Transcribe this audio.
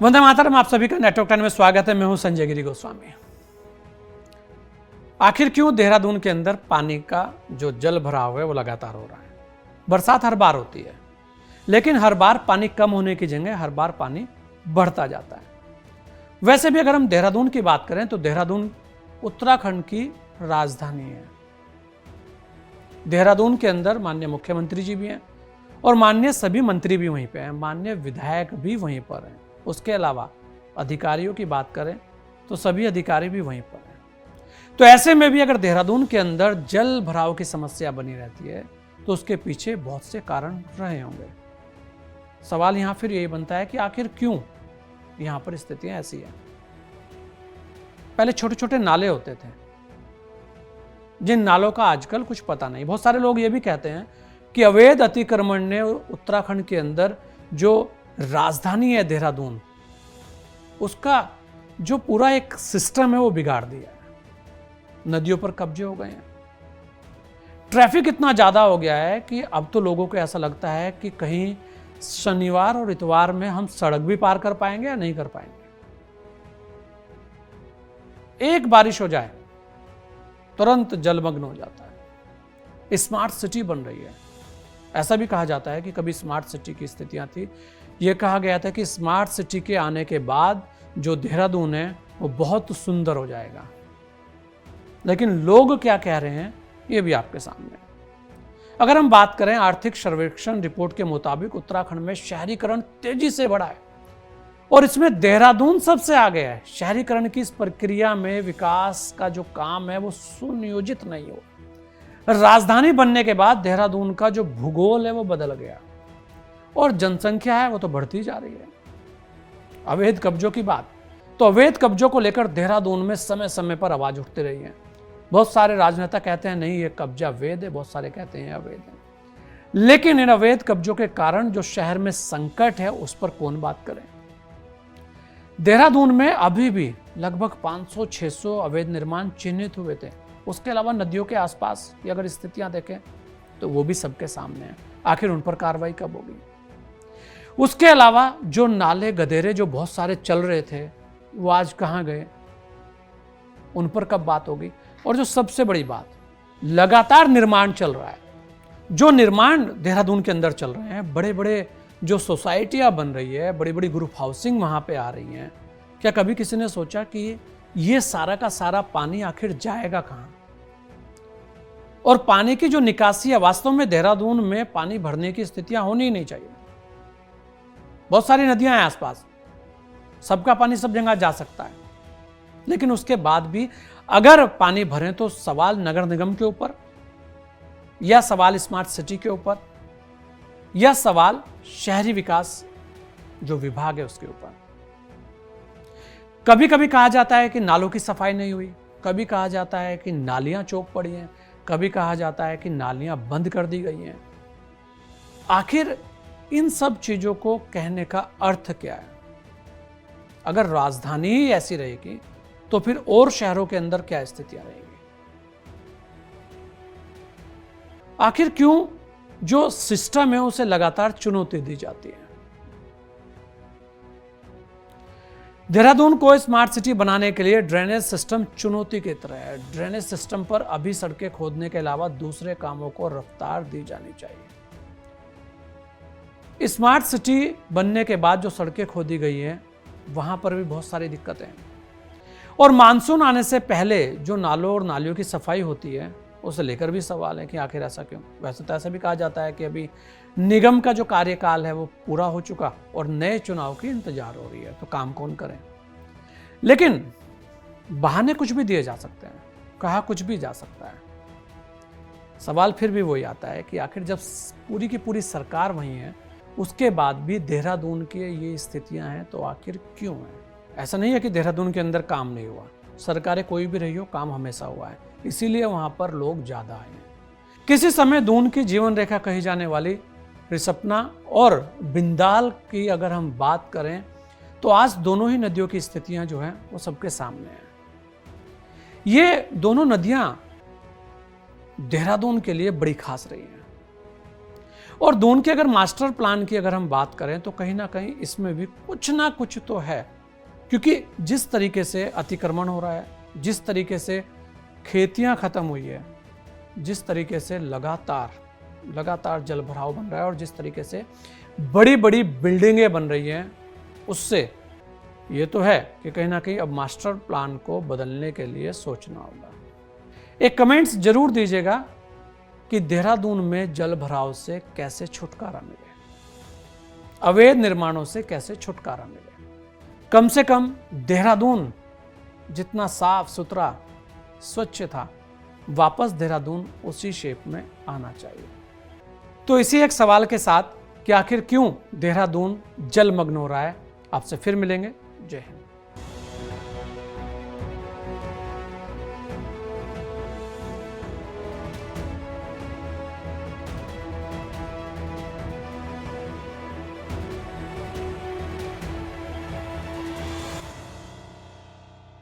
वंदे मातरम। आप सभी का नेटवर्क 10 में स्वागत है। मैं हूं संजय गिरी गोस्वामी। आखिर क्यों देहरादून के अंदर पानी का जो जल भराव है वो लगातार हो रहा है। बरसात हर बार होती है, लेकिन हर बार पानी कम होने की जगह हर बार पानी बढ़ता जाता है। वैसे भी अगर हम देहरादून की बात करें तो देहरादून उत्तराखंड की राजधानी है। देहरादून के अंदर माननीय मुख्यमंत्री जी भी हैं और माननीय सभी मंत्री भी वहीं पे हैं, माननीय विधायक भी वहीं पर हैं। उसके अलावा अधिकारियों की बात करें तो सभी अधिकारी भी वहीं पर हैं। तो ऐसे में भी अगर देहरादून के अंदर जल भराव की समस्या बनी रहती है तो उसके पीछे बहुत से कारण रहे होंगे। सवाल यहां फिर यही बनता है कि आखिर क्यों यहां पर स्थितियां ऐसी हैं। पहले छोटे छोटे नाले होते थे, जिन नालों का आजकल कुछ पता नहीं। बहुत सारे लोग ये भी कहते हैं कि अवैध अतिक्रमण ने उत्तराखंड के अंदर जो राजधानी है देहरादून, उसका जो पूरा एक सिस्टम है वो बिगाड़ दिया है। नदियों पर कब्जे हो गए हैं, ट्रैफिक इतना ज्यादा हो गया है कि अब तो लोगों को ऐसा लगता है कि कहीं शनिवार और इतवार में हम सड़क भी पार कर पाएंगे या नहीं कर पाएंगे। एक बारिश हो जाए तुरंत जलमग्न हो जाता है। स्मार्ट सिटी बन रही है। ऐसा भी कहा जाता है कि कभी स्मार्ट सिटी की स्थितियां थी। यह कहा गया था कि स्मार्ट सिटी के आने के बाद जो देहरादून है वो बहुत सुंदर हो जाएगा। लेकिन लोग क्या कह रहे हैं ये भी आपके सामने। अगर हम बात करें आर्थिक सर्वेक्षण रिपोर्ट के मुताबिक उत्तराखंड में शहरीकरण तेजी से बढ़ा है और इसमें देहरादून सबसे आगे है। शहरीकरण की इस प्रक्रिया में विकास का जो काम है वो सुनियोजित नहीं हो। राजधानी बनने के बाद देहरादून का जो भूगोल है वो बदल गया और जनसंख्या है वो तो बढ़ती जा रही है। अवैध कब्जों की बात, तो अवैध कब्जों को लेकर देहरादून में समय समय पर आवाज उठती रही है। बहुत सारे राजनेता कहते हैं नहीं ये कब्जा वैध है, बहुत सारे कहते हैं अवैध है। लेकिन इन अवैध कब्जों के कारण जो शहर में संकट है उस पर कौन बात करे। देहरादून में अभी भी लगभग 500-600 अवैध निर्माण चिन्हित हुए थे। उसके अलावा नदियों के आसपास की अगर स्थितियां देखें तो वो भी सबके सामने है। आखिर उन पर कार्रवाई कब होगी। उसके अलावा जो नाले गधेरे जो बहुत सारे चल रहे थे वो आज कहां गए, उन पर कब बात होगी। और जो सबसे बड़ी बात, लगातार निर्माण चल रहा है। जो निर्माण देहरादून के अंदर चल रहे हैं, बड़े बड़े जो सोसाइटियां बन रही है, बड़ी बड़ी ग्रुप हाउसिंग वहां पे आ रही हैं, क्या कभी किसी ने सोचा कि ये सारा का सारा पानी आखिर जाएगा कहां। और पानी की जो निकासी है, वास्तव में देहरादून में पानी भरने की स्थितियां होनी ही नहीं चाहिए। बहुत सारी नदियां हैं आसपास, सबका पानी सब जगह जा सकता है। लेकिन उसके बाद भी अगर पानी भरें तो सवाल नगर निगम के ऊपर, या सवाल स्मार्ट सिटी के ऊपर, या सवाल शहरी विकास जो विभाग है उसके ऊपर। कभी कभी कहा जाता है कि नालों की सफाई नहीं हुई, कभी कहा जाता है कि नालियां चौक पड़ी हैं, कभी कहा जाता है कि नालियां बंद कर दी गई हैं। आखिर इन सब चीजों को कहने का अर्थ क्या है। अगर राजधानी ही ऐसी रहेगी तो फिर और शहरों के अंदर क्या स्थितियां रहेंगी। आखिर क्यों जो सिस्टम है उसे लगातार चुनौती दी जाती है। देहरादून को स्मार्ट सिटी बनाने के लिए ड्रेनेज सिस्टम चुनौती की तरह है। ड्रेनेज सिस्टम पर अभी सड़कें खोदने के अलावा दूसरे कामों को रफ्तार दी जानी चाहिए। स्मार्ट सिटी बनने के बाद जो सड़कें खोदी गई हैं वहां पर भी बहुत सारी दिक्कतें हैं। और मानसून आने से पहले जो नालों और नालियों की सफाई होती है उसे लेकर भी सवाल है कि आखिर ऐसा क्यों। वैसे तो ऐसा भी कहा जाता है कि अभी निगम का जो कार्यकाल है वो पूरा हो चुका और नए चुनाव की इंतजार हो रही है, तो काम कौन करे। लेकिन बहाने कुछ भी दिए जा सकते हैं, कहा कुछ भी जा सकता है। सवाल फिर भी वही आता है कि आखिर जब पूरी की पूरी सरकार वही है उसके बाद भी देहरादून की ये स्थितियां हैं तो आखिर क्यों है। ऐसा नहीं है कि देहरादून के अंदर काम नहीं हुआ, सरकारें कोई भी रही हो काम हमेशा हुआ है, इसीलिए वहां पर लोग ज्यादा आए हैं। किसी समय दून की जीवन रेखा कही जाने वाली रिसपना और बिंदाल की अगर हम बात करें तो आज दोनों ही नदियों की स्थितियां जो हैं वो सबके सामने हैं। ये दोनों नदियां देहरादून के लिए बड़ी खास रही हैं और दून के अगर मास्टर प्लान की अगर हम बात करें तो कहीं ना कहीं इसमें भी कुछ ना कुछ तो है, क्योंकि जिस तरीके से अतिक्रमण हो रहा है, जिस तरीके से खेतियां खत्म हुई है, जिस तरीके से लगातार जल भराव बन रहा है और जिस तरीके से बड़ी बड़ी बिल्डिंगें बन रही हैं, उससे ये तो है कि कहीं ना कहीं अब मास्टर प्लान को बदलने के लिए सोचना होगा। एक कमेंट्स जरूर दीजिएगा कि देहरादून में जल भराव से कैसे छुटकारा मिले, अवैध निर्माणों से कैसे छुटकारा मिले। कम से कम देहरादून जितना साफ सुथरा स्वच्छ था, वापस देहरादून उसी शेप में आना चाहिए। तो इसी एक सवाल के साथ कि आखिर क्यों देहरादून जलमग्न हो रहा है, आपसे फिर मिलेंगे। जय हिंद।